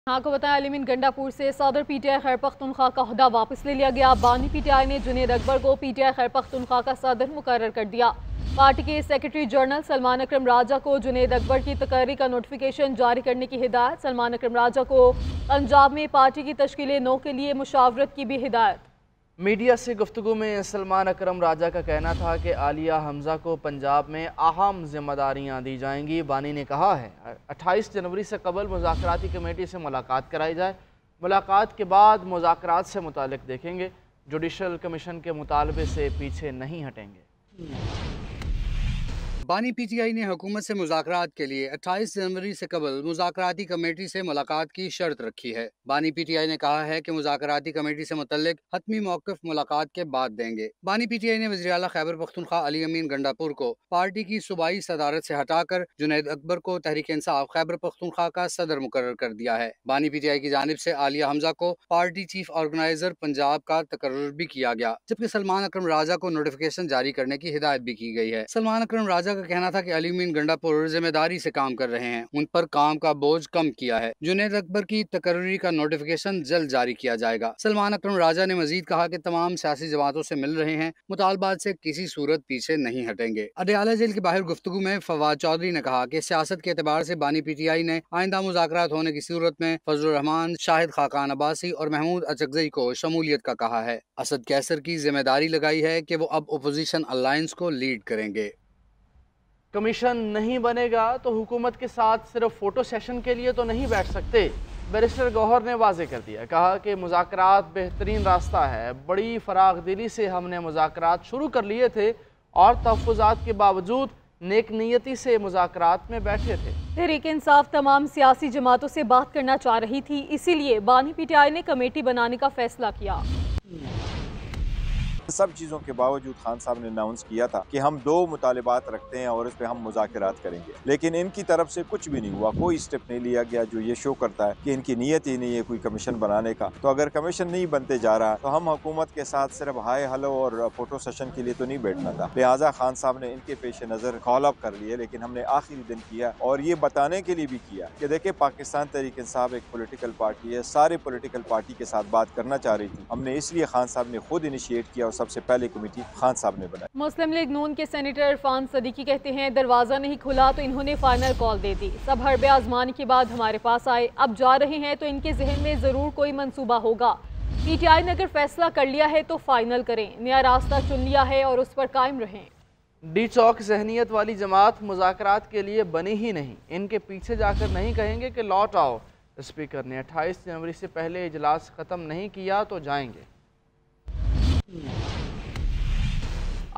آپ کو بتائیں عالمین گنڈاپور سے صدر P T I Khyber Pakhtunkhwa کا عہدہ واپس لے لیا گیا۔ بانی پی ٹی آئی نے جنید اکبر کو P T I Khyber Pakhtunkhwa کا صدر مقرر کر دیا۔ پارٹی کے سیکرٹری جنرل سلمان اکرم راجہ کو جنید اکبر کی تقرری کا نوٹیفیکیشن جاری کرنے کی ہدایت۔ سلمان اکرم راجہ کو پنجاب میں پارٹی کی تشکیل نو کے لیے مشاورت کی بھی ہدایت۔ میڈیا سے گفتگو میں سلمان اکرم راجہ کا کہنا تھا کہ عالیہ حمزہ کو پنجاب میں اہم ذمہ داریاں دی جائیں گی۔ بانی نے کہا ہے 28 جنوری سے قبل مذاکراتی کمیٹی سے ملاقات کرائی جائے، ملاقات کے بعد مذاکرات سے متعلق دیکھیں گے، جوڈیشل کمیشن کے مطالبے سے پیچھے نہیں ہٹیں گے۔ بانی پی ٹی آئی نے حکومت سے مذاکرات کے لیے 28 جنوری سے قبل مذاکراتی کمیٹی سے ملاقات کی شرط رکھی ہے۔ بانی پی ٹی آئی نے کہا ہے کہ مذاکراتی کمیٹی سے متعلق حتمی موقف ملاقات کے بعد دیں گے۔ بانی پی ٹی آئی نے وزیر اعلیٰ خیبر پختونخوا علی امین گنڈاپور کو پارٹی کی صوبائی صدارت سے ہٹا کر جنید اکبر کو تحریک انصاف خیبر پختونخوا کا صدر مقرر کر دیا ہے۔ بانی پی ٹی آئی کی جانب سے عالیہ حمزہ کو پارٹی چیف آرگنائزر پنجاب کا تقرر بھی کیا گیا، جبکہ سلمان اکرم راجہ کو نوٹیفیکیشن جاری کرنے کی ہدایت بھی کی گئی ہے۔ سلمان اکرم راجہ کا کہنا تھا کہ علی امین گنڈاپور ذمہ داری سے کام کر رہے ہیں، ان پر کام کا بوجھ کم کیا ہے۔ جنید اکبر کی تقرری کا نوٹیفیکیشن جلد جاری کیا جائے گا۔ سلمان اکرم راجہ نے مزید کہا کہ تمام سیاسی جماعتوں سے مل رہے ہیں، مطالبات سے کسی صورت پیچھے نہیں ہٹیں گے۔ اڈیالہ جیل کے باہر گفتگو میں فواد چودھری نے کہا کہ سیاست کے اعتبار سے بانی پی ٹی آئی نے آئندہ مذاکرات ہونے کی صورت میں فضل الرحمان، شاہد خاقان عباسی اور محمود اچکزئی کو شمولیت کا کہا ہے۔ اسد کیسر کی ذمہ داری لگائی ہے کہ وہ اب اپوزیشن الائنس کو لیڈ کریں گے۔ کمیشن نہیں بنے گا تو حکومت کے ساتھ صرف فوٹو سیشن کے لیے تو نہیں بیٹھ سکتے، بیرسٹر گوہر نے واضح کر دیا۔ کہا کہ مذاکرات بہترین راستہ ہے، بڑی فراغ دلی سے ہم نے مذاکرات شروع کر لیے تھے اور تحفظات کے باوجود نیک نیتی سے مذاکرات میں بیٹھے تھے۔ تحریک انصاف تمام سیاسی جماعتوں سے بات کرنا چاہ رہی تھی، اسی لیے بانی پی ٹی آئی نے کمیٹی بنانے کا فیصلہ کیا۔ سب چیزوں کے باوجود خان صاحب نے اناؤنس کیا تھا کہ ہم 2 مطالبات رکھتے ہیں اور اس پہ ہم مذاکرات کریں گے، لیکن ان کی طرف سے کچھ بھی نہیں ہوا، کوئی اسٹیپ نہیں لیا گیا جو یہ شو کرتا ہے کہ ان کی نیت ہی نہیں ہے کوئی کمیشن بنانے کا۔ تو اگر کمیشن نہیں بنتے جا رہا تو ہم حکومت کے ساتھ صرف ہائے ہلو اور فوٹو سیشن کے لیے تو نہیں بیٹھنا تھا، لہٰذا خان صاحب نے ان کے پیش نظر کال اپ کر لیے، لیکن ہم نے آخری دن کیا اور یہ بتانے کے لیے بھی کیا کہ دیکھیں پاکستان تحریک انصاف ایک پولیٹیکل پارٹی ہے، سارے پولیٹیکل پارٹی کے ساتھ بات کرنا چاہ رہی تھی، ہم نے اس لیے خان صاحب نے خود انیشیٹ کیا اور سب سے پہلے کمیٹی خان صاحب نے بنائی۔ مسلم لیگ نون کے سینیٹر عرفان صدیقی کہتے ہیں دروازہ نہیں کھلا تو انہوں نے فائنل کال دے دی، سب حربے آزمانے کے بعد ہمارے پاس آئے، اب جا رہے ہیں تو ان کے ذہن میں ضرور کوئی منصوبہ ہوگا۔ پی ٹی آئی نے اگر فیصلہ کر لیا ہے تو فائنل کریں، نیا راستہ چن لیا ہے اور اس پر قائم رہیں۔ ڈی چوک ذہنیت والی جماعت مذاکرات کے لیے بنی ہی نہیں، ان کے پیچھے جا کر نہیں کہیں گے کہ لوٹ آؤ۔ اسپیکر نے 28 جنوری سے پہلے اجلاس ختم نہیں کیا تو جائیں گے۔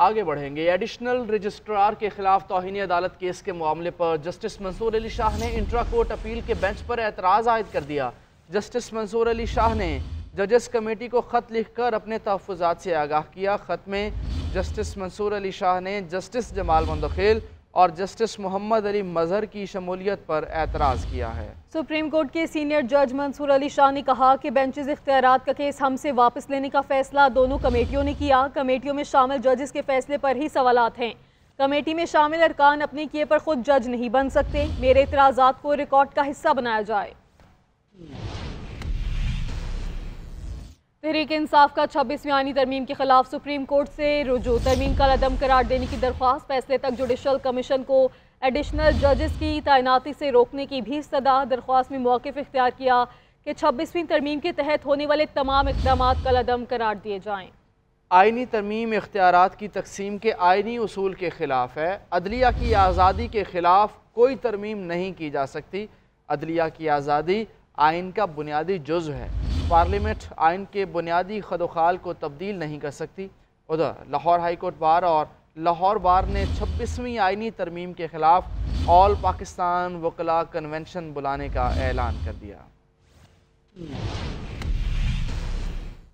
آگے بڑھیں گے۔ ایڈیشنل رجسٹرار کے خلاف توہین عدالت کیس کے معاملے پر جسٹس منصور علی شاہ نے انٹرا کورٹ اپیل کے بینچ پر اعتراض عائد کر دیا۔ جسٹس منصور علی شاہ نے ججز کمیٹی کو خط لکھ کر اپنے تحفظات سے آگاہ کیا۔ خط میں جسٹس منصور علی شاہ نے جسٹس جمال مندوخیل اور جسٹس محمد علی مظہر کی شمولیت پر اعتراض کیا ہے۔ سپریم کورٹ کے سینئر جج منصور علی شاہ نے کہا کہ بینچز اختیارات کا کیس ہم سے واپس لینے کا فیصلہ دونوں کمیٹیوں نے کیا، کمیٹیوں میں شامل ججز کے فیصلے پر ہی سوالات ہیں، کمیٹی میں شامل ارکان اپنے کیے پر خود جج نہیں بن سکتے، میرے اعتراضات کو ریکارڈ کا حصہ بنایا جائے۔ تحریک انصاف کا 26ویں آئینی ترمیم کے خلاف سپریم کورٹ سے رجوع، ترمیم کا عدم قرار دینے کی درخواست، فیصلے تک جوڈیشل کمیشن کو ایڈیشنل ججز کی تعیناتی سے روکنے کی بھی استدعا، درخواست میں موقف اختیار کیا کہ 26ویں ترمیم کے تحت ہونے والے تمام اقدامات کالعدم قرار دیے جائیں۔ آئینی ترمیم اختیارات کی تقسیم کے آئینی اصول کے خلاف ہے، عدلیہ کی آزادی کے خلاف کوئی ترمیم نہیں کی جا سکتی، عدلیہ کی آزادی آئین کا بنیادی جزو ہے، پارلیمنٹ آئین کے بنیادی خد و خال کو تبدیل نہیں کر سکتی۔ ادھر لاہور ہائی کورٹ بار اور لاہور بار نے 26ویں آئینی ترمیم کے خلاف آل پاکستان وکلاء کنونشن بلانے کا اعلان کر دیا۔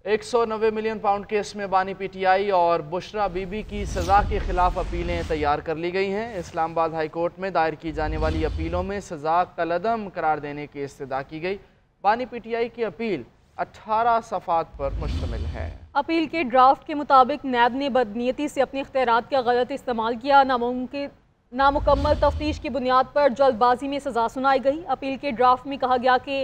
190 ملین پاؤنڈ کیس میں بانی پی ٹی آئی اور بشرا بی بی کی سزا کے خلاف اپیلیں تیار کر لی گئی ہیں۔ اسلام آباد ہائی کورٹ میں دائر کی جانے والی اپیلوں میں سزا کالعدم قرار دینے کی استدعا کی گئی۔ بانی پی ٹی آئی کی اپیل 18 صفحات پر مشتمل ہے۔ اپیل کے ڈرافٹ کے مطابق نیب نے بدنیتی سے اپنے اختیارات کا غلط استعمال کیا، نامکمل تفتیش کی بنیاد پر جلد بازی میں سزا سنائی گئی۔ اپیل کے ڈرافٹ میں کہا گیا کہ